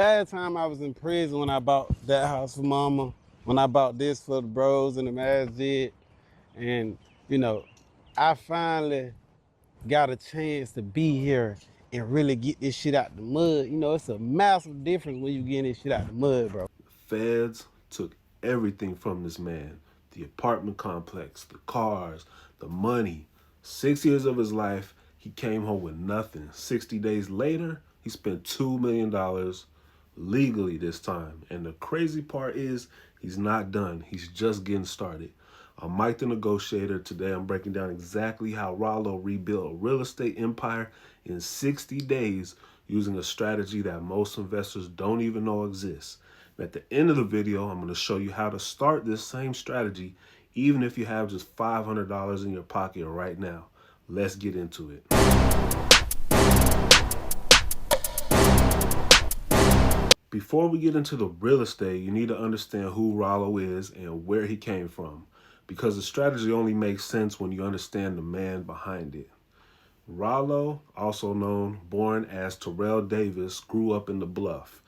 Last time I was in prison when I bought that house for mama, when I bought this for the bros and the masjid, and you know, I finally got a chance to be here and really get this shit out the mud. You know, it's a massive difference when you get this shit out the mud, bro. Feds took everything from this man. The apartment complex, the cars, the money. 6 years of his life, he came home with nothing. 60 days later, he spent $2 million legally this time. And the crazy part is, he's not done. He's just getting started. I'm Mike the Negotiator. Today I'm breaking down exactly how Ralo rebuilt a real estate empire in 60 days using a strategy that most investors don't even know exists. And at the end of the video, I'm going to show you how to start this same strategy even if you have just $500 in your pocket right now. Let's get into it. Before we get into the real estate, you need to understand who Ralo is and where he came from, because the strategy only makes sense when you understand the man behind it. Ralo, also known, born as Terrell Davis, grew up in the Bluff.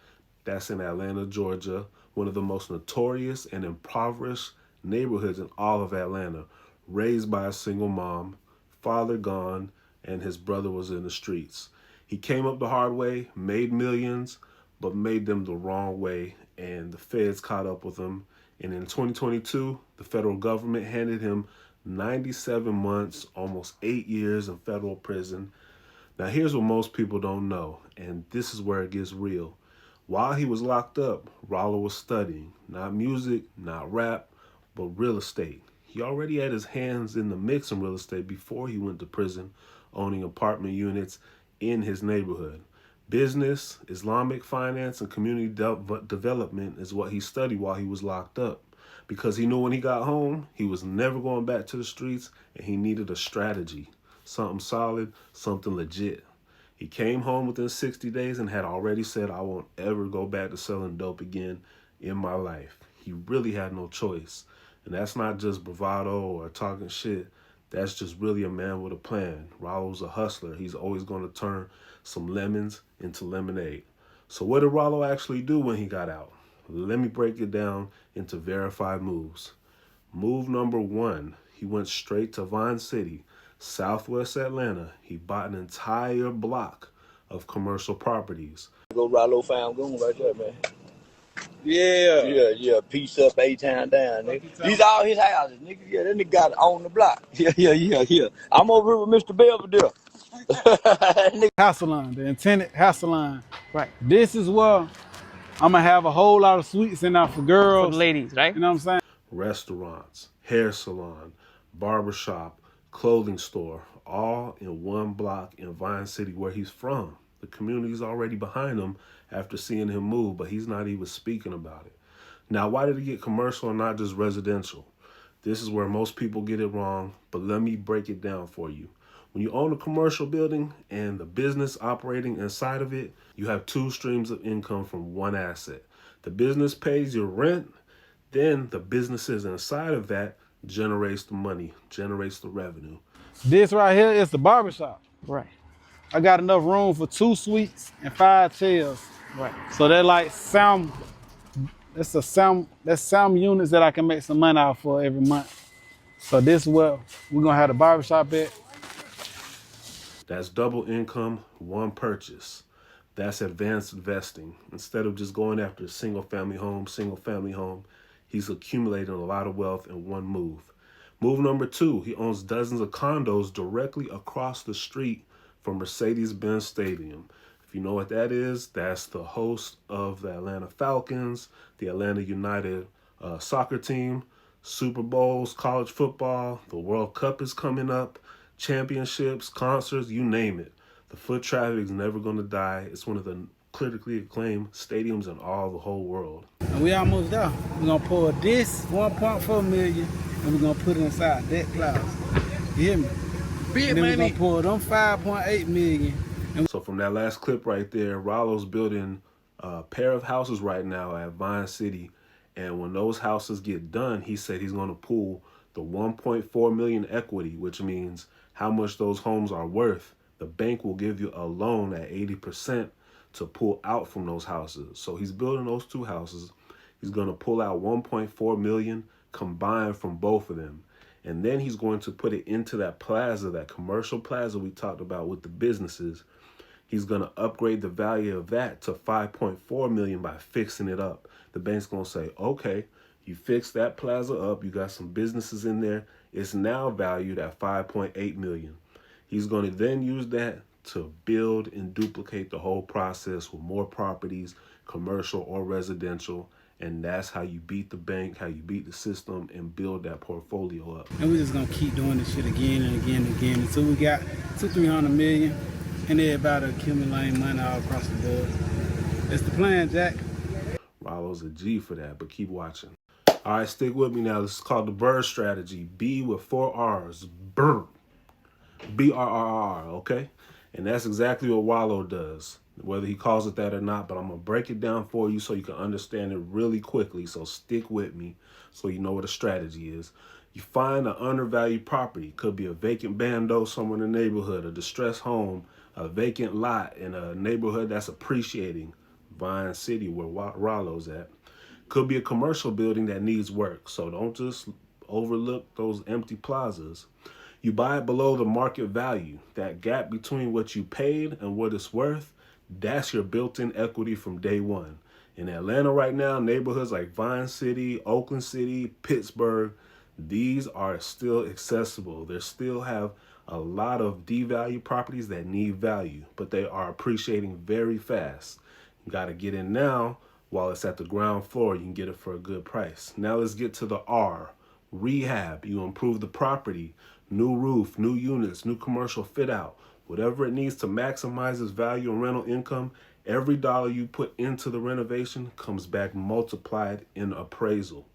That's in Atlanta, Georgia, one of the most notorious and impoverished neighborhoods in all of Atlanta. Raised by a single mom, father gone, and his brother was in the streets. He came up the hard way, made millions, but made them the wrong way, and the feds caught up with him. And in 2022, the federal government handed him 97 months, almost 8 years in federal prison. Now here's what most people don't know, and this is where it gets real. While he was locked up, Ralo was studying, not music, not rap, but real estate. He already had his hands in the mix in real estate before he went to prison, owning apartment units in his neighborhood. Business, Islamic finance, and community development is what he studied while he was locked up, because he knew when he got home, he was never going back to the streets, and he needed a strategy, something solid, something legit. He came home within 60 days and had already said, I won't ever go back to selling dope again in my life. He really had no choice. And that's not just bravado or talking shit. That's just really a man with a plan. Ralo's a hustler. He's always going to turn some lemons into lemonade. So what did Ralo actually do when he got out? Let me break it down into verified moves. Move number 1, he went straight to Vine City, Southwest Atlanta. He bought an entire block of commercial properties. Go Ralo found goon right there, man. Yeah. Yeah. Piece up 8 times down, nigga. These all his houses, nigga. Yeah, that nigga got it on the block. Yeah. I'm over here with Mr. Belvedere. House salon, the intended house salon. Right. This is where I'm gonna have a whole lot of suites in there for girls. For the ladies, right? You know what I'm saying? Restaurants, hair salon, barbershop, clothing store, all in one block in Vine City where he's from. The community's already behind him after seeing him move, but he's not even speaking about it. Now, why did he get commercial and not just residential? This is where most people get it wrong, but let me break it down for you. When you own a commercial building and the business operating inside of it, you have 2 streams of income from one asset. The business pays your rent, then the businesses inside of that generates the money, generates the revenue. This right here is the barbershop. Right. I got enough room for 2 suites and 5 chairs. Right. So they're like that's some units that I can make some money out for every month. So this is where we're gonna have the barbershop at. That's double income, one purchase. That's advanced investing. Instead of just going after a single family home, he's accumulating a lot of wealth in one move. Move number 2, he owns dozens of condos directly across the street from Mercedes-Benz Stadium. If you know what that is, that's the host of the Atlanta Falcons, the Atlanta United soccer team, Super Bowls, college football, the World Cup is coming up, championships, concerts, you name it. The foot traffic is never going to die. It's one of the critically acclaimed stadiums in the whole world. And we almost there. We're gonna pour this 1.4 million and we're gonna put it inside that closet. You hear me? And then we're gonna pour them 5.8 million. So from that last clip right there, Ralo's building a pair of houses right now at Vine City. And when those houses get done, he said he's going to pool the 1.4 million equity, which means how much those homes are worth. The bank will give you a loan at 80% to pull out from those houses. So he's building those 2 houses. He's going to pull out 1.4 million combined from both of them. And then he's going to put it into that plaza, that commercial plaza we talked about with the businesses. He's going to upgrade the value of that to 5.4 million by fixing it up. The bank's going to say, okay, you fixed that plaza up. You got some businesses in there. It's now valued at 5.8 million. He's going to then use that to build and duplicate the whole process with more properties, commercial or residential. And that's how you beat the bank, how you beat the system, and build that portfolio up. And we're just gonna keep doing this shit again and again and again until we got 200-300 million, and everybody accumulating money all across the board. That's the plan, Jack. Ralo's a G for that, but keep watching. All right, stick with me now. This is called the BRRRR strategy. B with 4 R's. BRRRR. BRRRR, okay? And that's exactly what Ralo does, whether he calls it that or not, but I'm going to break it down for you so you can understand it really quickly. So stick with me so you know what a strategy is. You find an undervalued property. Could be a vacant bando somewhere in the neighborhood, a distressed home, a vacant lot in a neighborhood that's appreciating, Vine City, where Ralo's at. Could be a commercial building that needs work. So don't just overlook those empty plazas. You buy it below the market value. That gap between what you paid and what it's worth, that's your built-in equity from day one. In Atlanta right now, neighborhoods like Vine City, Oakland City, Pittsburgh, these are still accessible. They still have a lot of devalued properties that need value, but they are appreciating very fast. You got to get in now while it's at the ground floor. You can get it for a good price. Now let's get to the R, rehab. You improve the property, new roof, new units, new commercial fit out, whatever it needs to maximize its value and rental income. Every dollar you put into the renovation comes back multiplied in appraisal.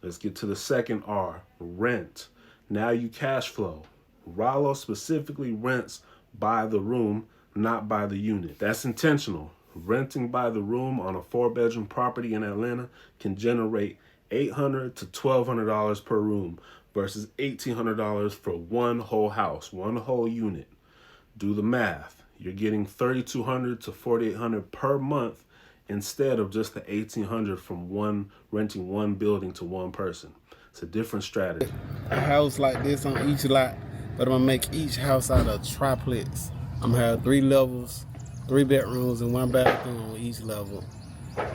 Let's get to the second R, rent. Now you cash flow. Ralo specifically rents by the room, not by the unit. That's intentional. Renting by the room on a 4-bedroom property in Atlanta can generate $800 to $1,200 per room versus $1,800 for one whole house, one whole unit. Do the math. You're getting $3,200 to $4,800 per month instead of just the $1,800 from renting one building to one person. It's a different strategy. A house like this on each lot, but I'm gonna make each house out of triplex. I'm gonna have 3 levels, 3 bedrooms, and 1 bathroom on each level.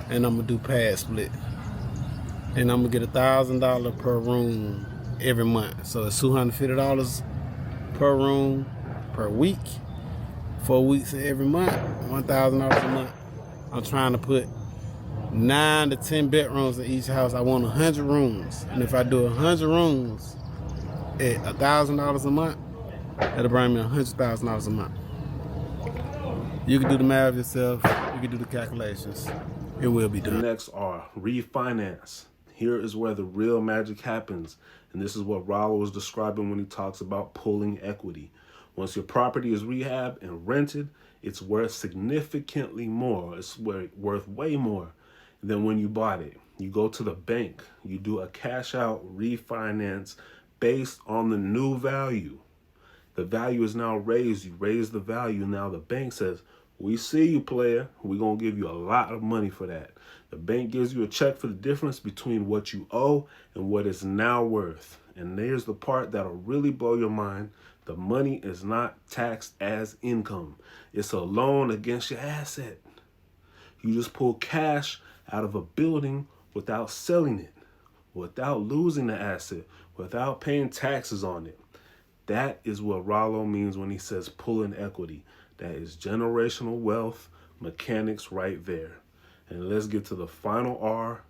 And I'm gonna do pad split. And I'm gonna get $1,000 per room every month. So it's $250 per room per week. 4 weeks every month, $1,000 a month. I'm trying to put 9 to 10 bedrooms in each house. I want 100 rooms. And if I do 100 rooms at $1,000 a month, that'll bring me $100,000 a month. You can do the math yourself. You can do the calculations. It will be done. The next R, refinance. Here is where the real magic happens. And this is what Ralo was describing when he talks about pulling equity. Once your property is rehabbed and rented, it's worth significantly more. It's worth way more than when you bought it. You go to the bank. You do a cash out refinance based on the new value. The value is now raised. You raise the value. Now the bank says, we see you, player. We're going to give you a lot of money for that. The bank gives you a check for the difference between what you owe and what it's now worth. And there's the part that'll really blow your mind. The money is not taxed as income. It's a loan against your asset. You just pull cash out of a building without selling it, without losing the asset, without paying taxes on it. That is what Ralo means when he says pulling equity. That is generational wealth mechanics right there. And let's get to the final R.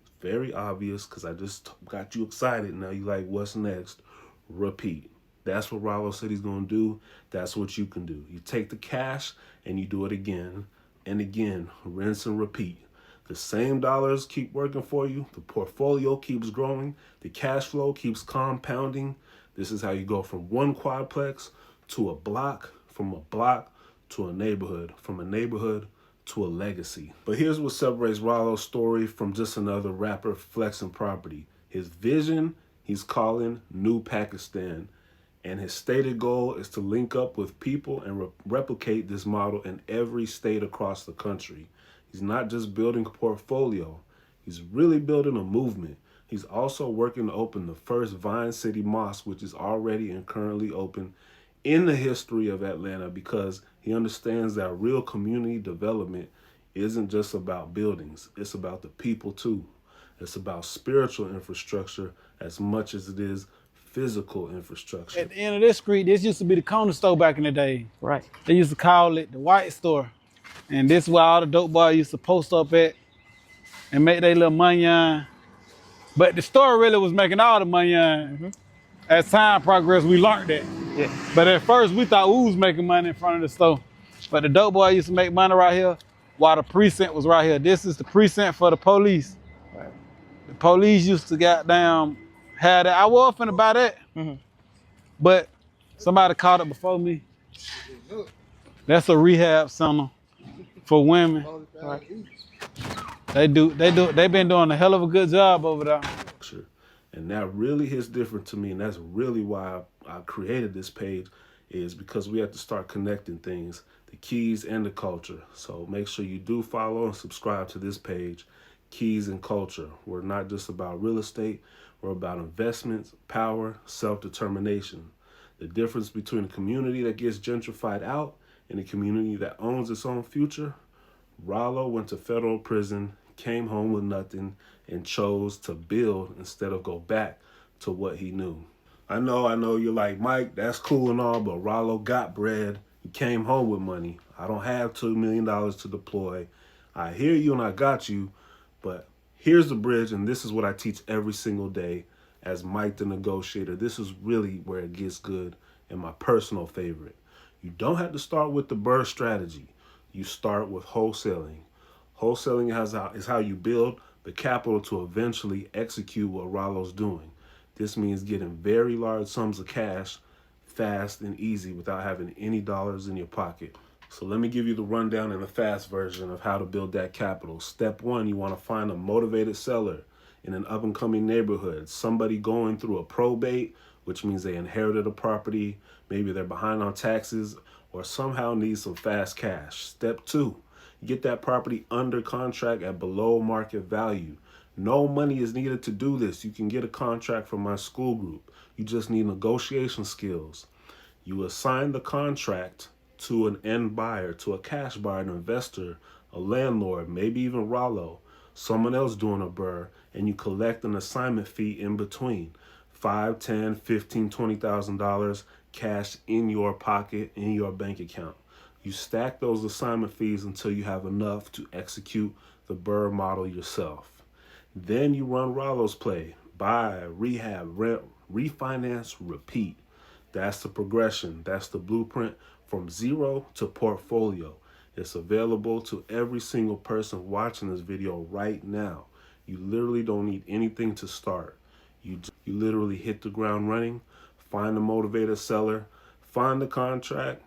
It's very obvious because I just got you excited. Now you like, what's next? Repeat. That's what Ralo said he's going to do. That's what you can do. You take the cash and you do it again and again. Rinse and repeat. The same dollars keep working for you. The portfolio keeps growing. The cash flow keeps compounding. This is how you go from one quadplex to a block, from a block to a neighborhood, from a neighborhood to a legacy. But here's what separates Ralo's story from just another rapper flexing property. His vision, he's calling New Pakistan. And his stated goal is to link up with people and replicate this model in every state across the country. He's not just building a portfolio, he's really building a movement. He's also working to open the first Vine City Mosque, which is already and currently open in the history of Atlanta, because he understands that real community development isn't just about buildings, it's about the people too. It's about spiritual infrastructure as much as it is physical infrastructure. At the end of this street, this used to be the corner store back in the day. Right. They used to call it the White Store. And this is where all the dope boys used to post up at and make their little money on. But the store really was making all the money on. As time progressed, we learned that. Yeah. But at first, we thought we was making money in front of the store. But the dope boy used to make money right here while the precinct was right here. This is the precinct for the police. Right. The police used to goddamn have that. I was finna buy that. But somebody caught it before me. That's a rehab center for women. Right. They've been doing a hell of a good job over there. And that really hits different to me, and that's really why I created this page, is because we have to start connecting things, the keys and the culture. So make sure you do follow and subscribe to this page, Keys and Culture. We're not just about real estate, we're about investments, power, self-determination. The difference between a community that gets gentrified out and a community that owns its own future. Ralo went to federal prison, came home with nothing, and chose to build instead of go back to what he knew. I know you're like, Mike, that's cool and all, but Ralo got bread. He came home with money. I don't have $2 million to deploy. I hear you and I got you, but here's the bridge, and this is what I teach every single day as Mike the Negotiator. This is really where it gets good and my personal favorite. You don't have to start with the BRRRR strategy. You start with wholesaling. Wholesaling is how you build the capital to eventually execute what Ralo's doing. This means getting very large sums of cash fast and easy without having any dollars in your pocket. So let me give you the rundown in a fast version of how to build that capital. Step 1, you want to find a motivated seller in an up-and-coming neighborhood, somebody going through a probate, which means they inherited a property, maybe they're behind on taxes, or somehow need some fast cash. Step 2, get that property under contract at below market value. No money is needed to do this. You can get a contract from my school group. You just need negotiation skills. You assign the contract to an end buyer, to a cash buyer, an investor, a landlord, maybe even Ralo, someone else doing a BRRRR, and you collect an assignment fee in between. $5, $10, $15, $20,000 cash in your pocket, in your bank account. You stack those assignment fees until you have enough to execute the BRRRR model yourself. Then you run Ralo's play. Buy, rehab, rent, refinance, repeat. That's the progression. That's the blueprint from zero to portfolio. It's available to every single person watching this video right now. You literally don't need anything to start. You literally hit the ground running, find a motivated seller, find the contract,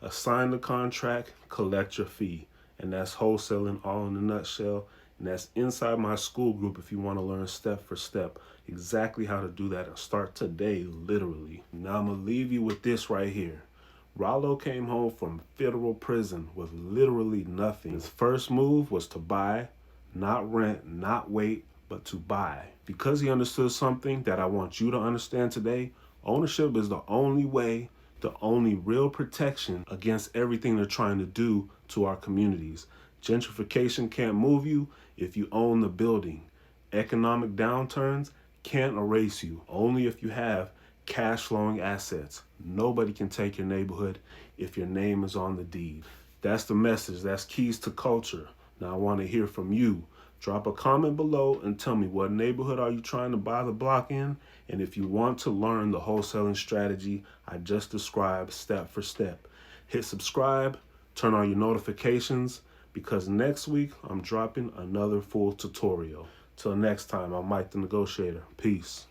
assign the contract, collect your fee. And that's wholesaling all in a nutshell. And that's inside my school group if you want to learn step for step exactly how to do that and start today, literally. Now I'm going to leave you with this right here. Ralo came home from federal prison with literally nothing. His first move was to buy, not rent, not wait, but to buy. Because he understood something that I want you to understand today, ownership is the only way, the only real protection against everything they're trying to do to our communities. Gentrification can't move you if you own the building. Economic downturns can't erase you, only if you have cash flowing assets. Nobody can take your neighborhood if your name is on the deed. That's the message. That's Keys to Culture. Now I want to hear from you. Drop a comment below and tell me what neighborhood are you trying to buy the block in, and if you want to learn the wholesaling strategy I just described step for step. Hit subscribe, turn on your notifications, because next week I'm dropping another full tutorial. Till next time, I'm Mike the Negotiator. Peace.